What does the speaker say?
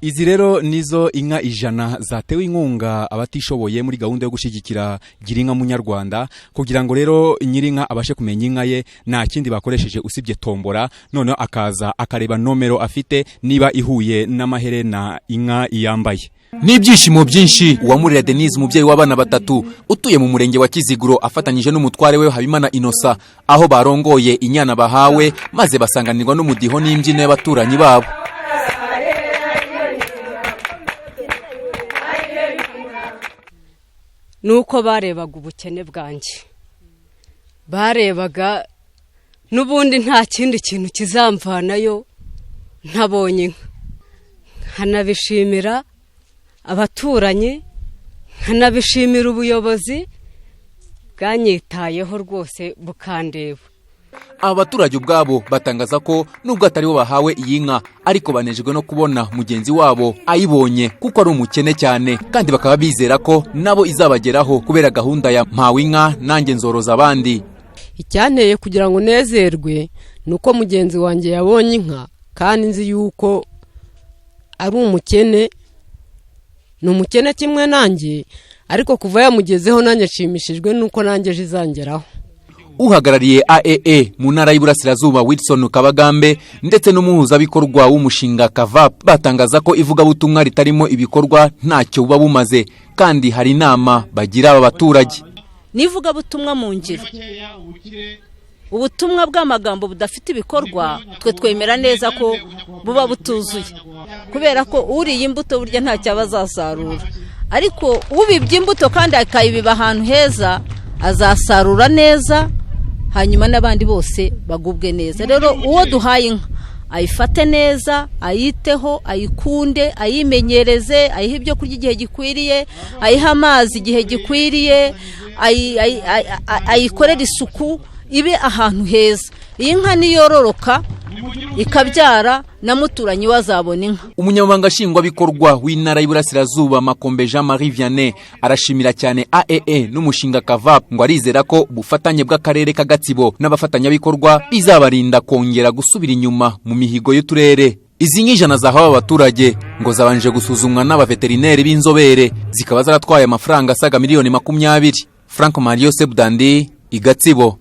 Izi rero nizo inka 100 zatewe inkunga abatishoboye muri gahunda yo gushigikira Girinka Munyarwanda kugira ngo rero nyirinka abashe kumenya inka ye nta kindi bakoresheje usibye tombora none akaza akareba nomero afite niba ihuye n'amaherena inka iyambaye. N'ibyishimo byinshi Uwamurera Denise umubyeyi w'abana batatu utuye mu murenge wa Kiziguro afatanyije n'umutware we Habimana Innocent aho barongoye inyana bahawe maze basanganirwa n'umudiho n'imbyino y'abaturanyi babo. Nuko barebaga ubukene bwanjye, barebaga n'ubundi nta kindi kintu kizamvanayo ntabonye inka, nkanabishimira abaturanyi, nkanabishimira ubuyobozi bwanyitayeho rwose bukandeba. Abaturage ubwabo batangaza ko nubwo atari bo bahawe iyi nka ariko banejejwe no kubona mugenzi wabo ayibonye kuko ari umukene cyane kandi bakaba bizera ko nabo izabageraho kubera gahunda ya mpawe inka nanjye nzoroza abandi. Icyanteye kugira ngo nezerwe nuko mugenzi wanjye yabonye inka kandi nzi yuko ari umukene, ni umukene kimwe nanjye ariko kuva yamugezeho nanjye nshimishijwe nuko nanjye jizangeraho. Uhagarariye AEE mu ntara y'Iburasirazuba Wilson Kabagambe ndetse n'umuhuzabikorwa w'umushinga Kavap batangaza ko ivuga butumwa ritarimo ibikorwa ntacyo buba bumaze kandi hari inama bagira aba baturage. Nivuga butumwa mu ngiro, ubutumwa bw'amagambo budafite ibikorwa twe twemera neza ko buba butuzuye kubera ko uriye imbuto burya ntacyo abazasarura, ariko ubibye imbuto kandi akayibiba ahantu heza azasarura neza hanyuma n'abandi bose bagubwe neza. Rero uwo duhaye inka ayifate neza, ayiteho, ayikunde, ayimenyereze, ayihe ibyo kurya igihe gikwiriye, ayiha amazi igihe gikwiriye, ayikorera isuku, ibe ahantu heza. Iyi nka niyororoka ikabyara na muturanyi wazabona inka. Umunyamabanga nshingwabikorwa w'intara y'Iburasirazuba Makombe Jean Marie Vianney arashimira cyane AEE n'umushinga Kavap ngo arizera ko ubufatanye bw'akarere ka Gatsibo n'abafatanyabikorwa bizabarinda kongera gusubira inyuma mu mihigo y'uturere. Izi nka 100 zahawe abaturage ngo zabanje gusuzumwa n'abaveterineri b'inzobere zikaba zaratwaye amafaranga asaga miliyoni 20. Frank Mario Sebudandi, Igatsibo.